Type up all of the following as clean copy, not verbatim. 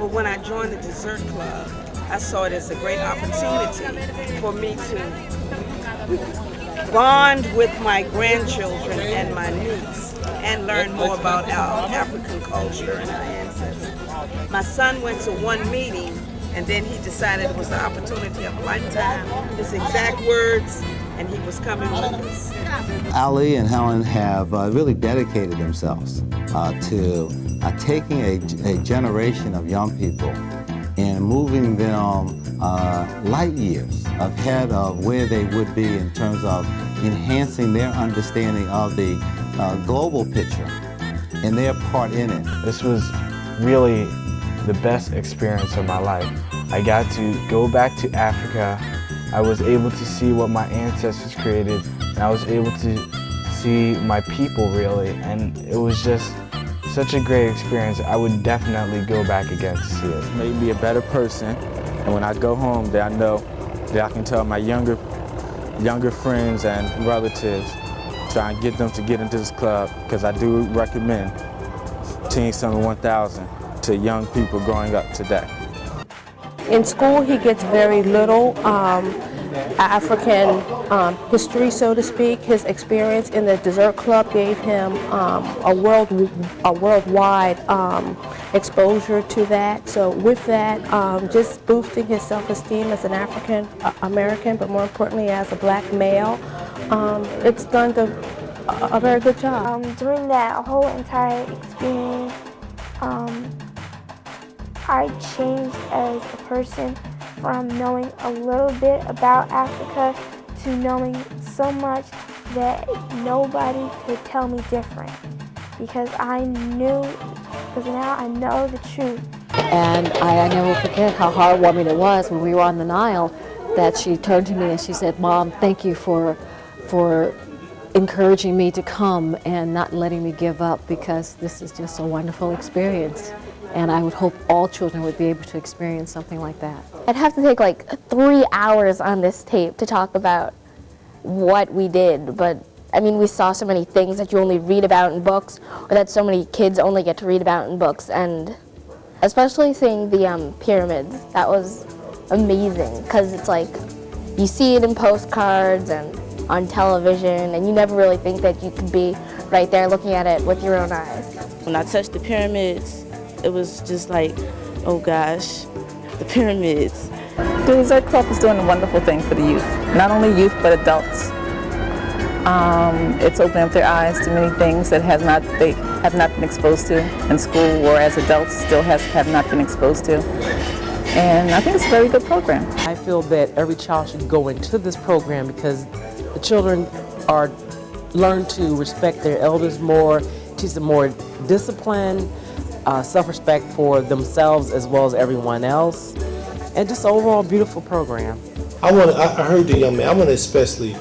But when I joined the Dessert Club, I saw it as a great opportunity for me to bond with my grandchildren and my niece and learn more about our African culture and our ancestors. My son went to one meeting and then he decided it was the opportunity of a lifetime, his exact words, and he was coming with us. Ali and Helen have really dedicated themselves to taking a generation of young people and moving them light years ahead of where they would be in terms of enhancing their understanding of the global picture and their part in it. This was really the best experience of my life. I got to go back to Africa. I was able to see what my ancestors created, and I was able to see my people really, and it was just such a great experience. I would definitely go back again to see it. It made me a better person, and when I go home, that I know that I can tell my younger friends and relatives, try and get them to get into this club, because I do recommend Teen Summer 1000 to young people growing up today. In school, he gets very little African history, so to speak. His experience in the Dessert Club gave him a worldwide exposure to that. So with that, just boosting his self-esteem as an African American, but more importantly as a black male, it's done a very good job. During that whole entire experience, I changed as a person from knowing a little bit about Africa to knowing so much that nobody could tell me different, because now I know the truth. And I never forget how heartwarming it was when we were on the Nile, that she turned to me and she said, "Mom, thank you for encouraging me to come and not letting me give up, because this is just a wonderful experience." And I would hope all children would be able to experience something like that. I'd have to take like 3 hours on this tape to talk about what we did, but I mean, we saw so many things that you only read about in books, or that so many kids only get to read about in books, and especially seeing the pyramids, that was amazing, because it's like, you see it in postcards and on television, and you never really think that you could be right there looking at it with your own eyes. When I touched the pyramids, it was just like, oh gosh, the pyramids. The Dessert Club is doing a wonderful thing for the youth, not only youth but adults. It's opening up their eyes to many things that they have not been exposed to in school, or as adults still have not been exposed to. And I think it's a very good program. I feel that every child should go into this program because the children learn to respect their elders more, teach them more discipline, self-respect for themselves as well as everyone else, and just an overall beautiful program. I heard the young man, I want to especially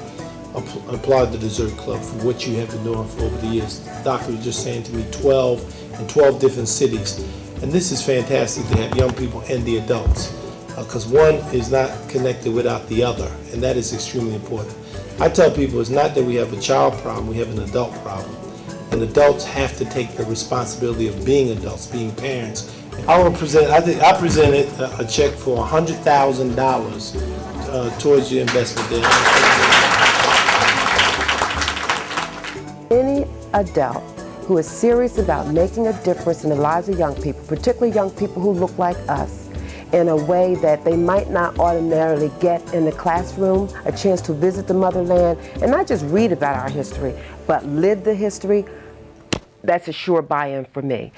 applaud the Dessert Club for what you have been doing for over the years. The doctor was just saying to me 12 in 12 different cities, and this is fantastic to have young people and the adults, because one is not connected without the other, and that is extremely important. I tell people it's not that we have a child problem, we have an adult problem. And adults have to take the responsibility of being adults, being parents. I presented a check for $100,000 towards your investment there. Any adult who is serious about making a difference in the lives of young people, particularly young people who look like us, in a way that they might not ordinarily get in the classroom, a chance to visit the motherland, and not just read about our history, but live the history, that's a sure buy-in for me.